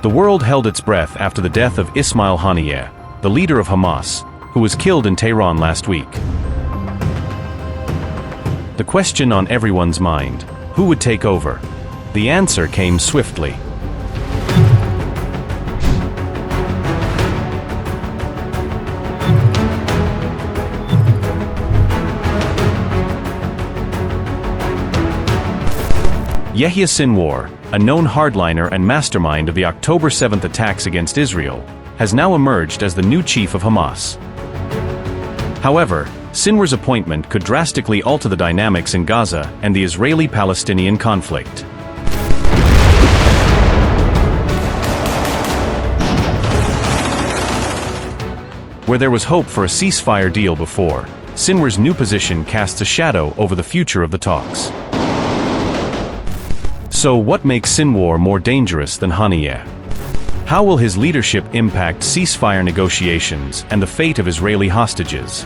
The world held its breath after the death of Ismail Haniyeh, the leader of Hamas, who was killed in Tehran last week. The question on everyone's mind: who would take over? The answer came swiftly. Yahya Sinwar, a known hardliner and mastermind of the October 7th attacks against Israel, has now emerged as the new chief of Hamas. However, Sinwar's appointment could drastically alter the dynamics in Gaza and the Israeli-Palestinian conflict. Where there was hope for a ceasefire deal before, Sinwar's new position casts a shadow over the future of the talks. So what makes Sinwar more dangerous than Haniyeh? How will his leadership impact ceasefire negotiations and the fate of Israeli hostages?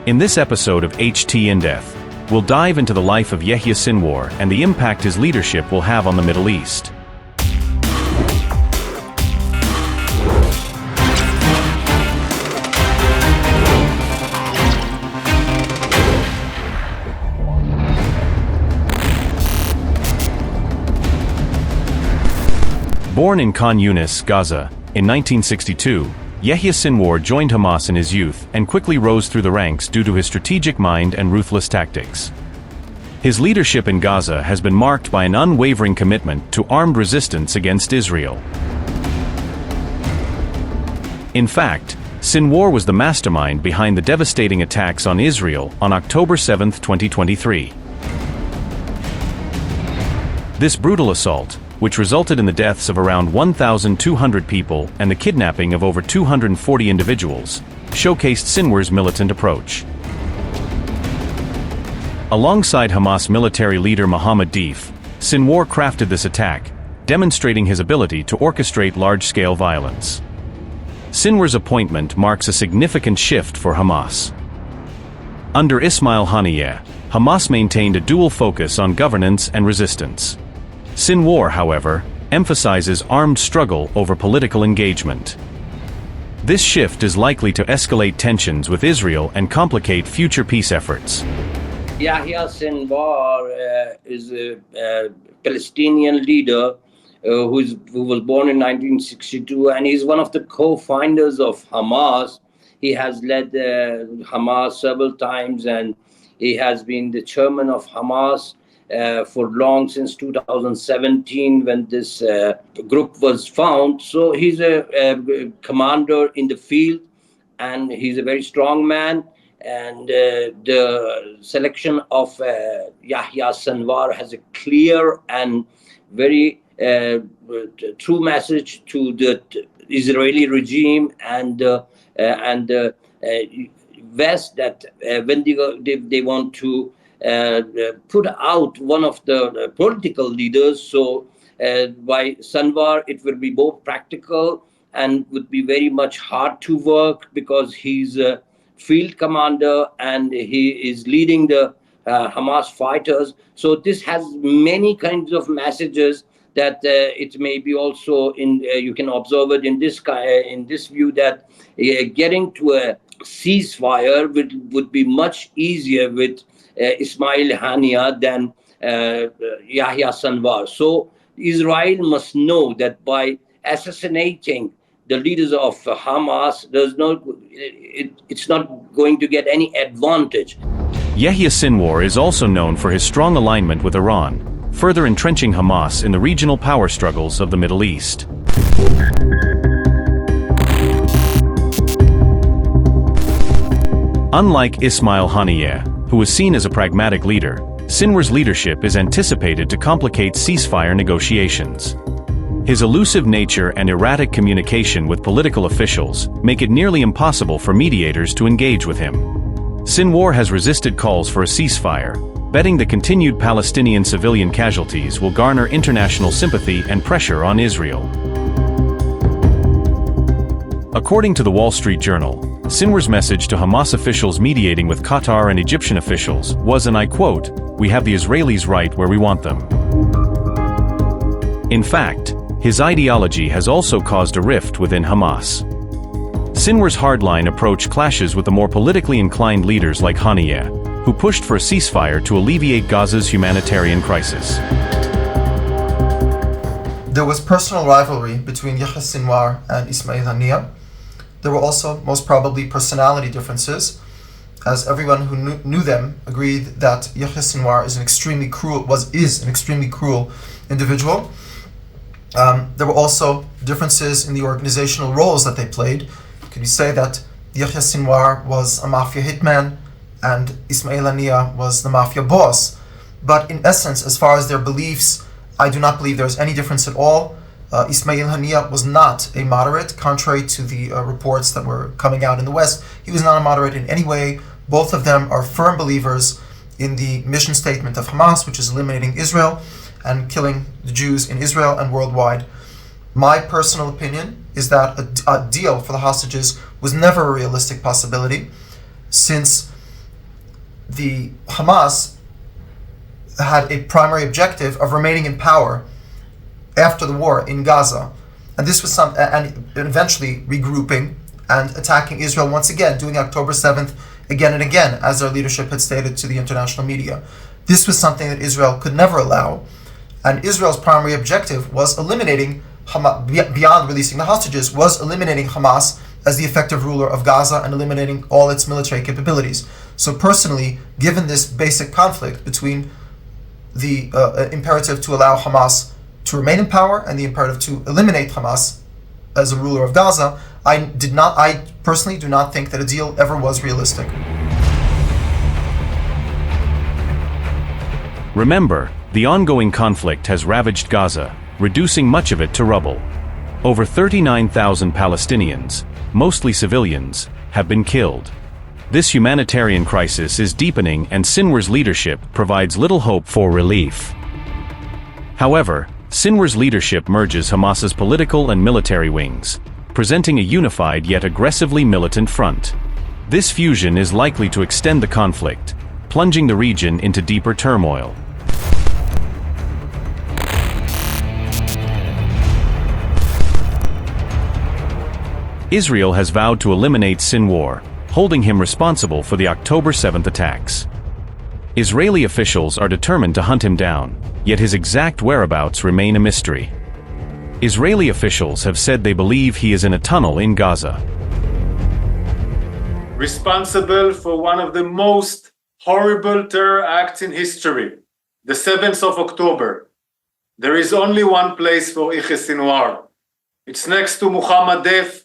In this episode of HT in Depth, we'll dive into the life of Yahya Sinwar and the impact his leadership will have on the Middle East. Born in Khan Yunis, Gaza, in 1962, Yahya Sinwar joined Hamas in his youth and quickly rose through the ranks due to his strategic mind and ruthless tactics. His leadership in Gaza has been marked by an unwavering commitment to armed resistance against Israel. In fact, Sinwar was the mastermind behind the devastating attacks on Israel on October 7, 2023. This brutal assault, which resulted in the deaths of around 1,200 people and the kidnapping of over 240 individuals, showcased Sinwar's militant approach. Alongside Hamas military leader Mohammed Deif, Sinwar crafted this attack, demonstrating his ability to orchestrate large-scale violence. Sinwar's appointment marks a significant shift for Hamas. Under Ismail Haniyeh, Hamas maintained a dual focus on governance and resistance. Sinwar, however, emphasizes armed struggle over political engagement. This shift is likely to escalate tensions with Israel and complicate future peace efforts. Yahya Sinwar is a Palestinian leader who was born in 1962, and he's one of the co-founders of Hamas. He has led Hamas several times, and he has been the chairman of Hamas for long, since 2017, when this group was found. So he's a commander in the field, and he's a very strong man. And the selection of Yahya Sinwar has a clear and very true message to the Israeli regime and the West, that when they want to put out one of the political leaders. So by Sinwar, it will be both practical and would be very much hard to work, because he's a field commander and he is leading the Hamas fighters. So this has many kinds of messages that it may be also in. You can observe it in this view, that getting to a ceasefire would be much easier with Ismail Haniyeh than Yahya Sinwar. So Israel must know that by assassinating the leaders of Hamas, it's not going to get any advantage. Yahya Sinwar is also known for his strong alignment with Iran, further entrenching Hamas in the regional power struggles of the Middle East. Unlike Ismail Haniyeh, who was seen as a pragmatic leader, Sinwar's leadership is anticipated to complicate ceasefire negotiations. His elusive nature and erratic communication with political officials make it nearly impossible for mediators to engage with him. Sinwar has resisted calls for a ceasefire, betting the continued Palestinian civilian casualties will garner international sympathy and pressure on Israel. According to the Wall Street Journal, Sinwar's message to Hamas officials mediating with Qatar and Egyptian officials was, and I quote, "We have the Israelis right where we want them." In fact, his ideology has also caused a rift within Hamas. Sinwar's hardline approach clashes with the more politically inclined leaders like Haniyeh, who pushed for a ceasefire to alleviate Gaza's humanitarian crisis. There was personal rivalry between Yahya Sinwar and Ismail Haniyeh. There were also, most probably, personality differences, as everyone who knew them agreed that Yahya Sinwar is an extremely cruel individual. There were also differences in the organizational roles that they played. Could you say that Yahya Sinwar was a mafia hitman and Ismail Haniyeh was the mafia boss? But in essence, as far as their beliefs, I do not believe there's any difference at all. Ismail Haniyeh was not a moderate, contrary to the reports that were coming out in the West. He was not a moderate in any way. Both of them are firm believers in the mission statement of Hamas, which is eliminating Israel and killing the Jews in Israel and worldwide. My personal opinion is that a deal for the hostages was never a realistic possibility, since the Hamas had a primary objective of remaining in power after the war in Gaza, and this was and eventually regrouping and attacking Israel once again, doing October 7th again and again, as their leadership had stated to the international media. This was something that Israel could never allow, and Israel's primary objective was eliminating Hamas, beyond releasing the hostages, was eliminating Hamas as the effective ruler of Gaza and eliminating all its military capabilities. So personally, given this basic conflict between the imperative to allow Hamas to remain in power and the imperative to eliminate Hamas as a ruler of Gaza, I personally do not think that a deal ever was realistic. Remember, the ongoing conflict has ravaged Gaza, reducing much of it to rubble. Over 39,000 Palestinians, mostly civilians, have been killed. This humanitarian crisis is deepening, and Sinwar's leadership provides little hope for relief. However, Sinwar's leadership merges Hamas's political and military wings, presenting a unified yet aggressively militant front. This fusion is likely to extend the conflict, plunging the region into deeper turmoil. Israel has vowed to eliminate Sinwar, holding him responsible for the October 7th attacks. Israeli officials are determined to hunt him down, yet his exact whereabouts remain a mystery. Israeli officials have said they believe he is in a tunnel in Gaza. Responsible for one of the most horrible terror acts in history, the 7th of October. There is only one place for Yahya Sinwar. It's next to Muhammad Deif,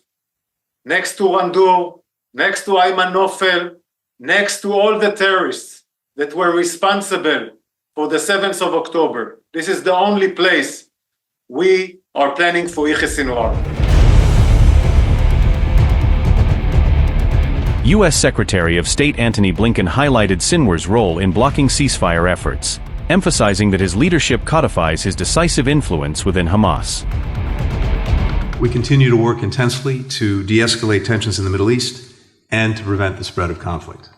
next to Randur, next to Ayman Nofel, next to all the terrorists that were responsible for the 7th of October. This is the only place we are planning for Yahya Sinwar. U.S. Secretary of State Antony Blinken highlighted Sinwar's role in blocking ceasefire efforts, emphasizing that his leadership codifies his decisive influence within Hamas. We continue to work intensely to de-escalate tensions in the Middle East and to prevent the spread of conflict.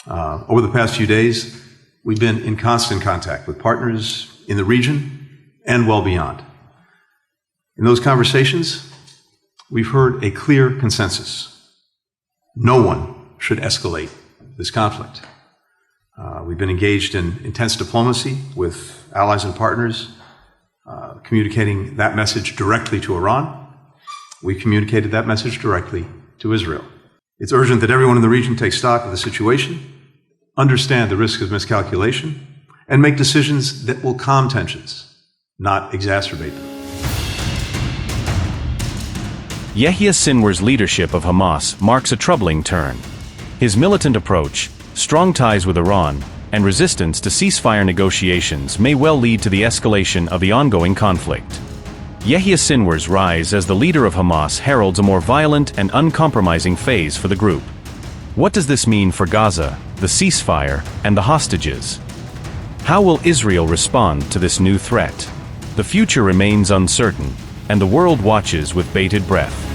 Over the past few days, we've been in constant contact with partners in the region and well beyond. In those conversations, we've heard a clear consensus. No one should escalate this conflict. We've been engaged in intense diplomacy with allies and partners, communicating that message directly to Iran. We communicated that message directly to Israel. It's urgent that everyone in the region take stock of the situation, understand the risk of miscalculation, and make decisions that will calm tensions, not exacerbate them. Yahya Sinwar's leadership of Hamas marks a troubling turn. His militant approach, strong ties with Iran, and resistance to ceasefire negotiations may well lead to the escalation of the ongoing conflict. Yahya Sinwar's rise as the leader of Hamas heralds a more violent and uncompromising phase for the group. What does this mean for Gaza, the ceasefire, and the hostages? How will Israel respond to this new threat? The future remains uncertain, and the world watches with bated breath.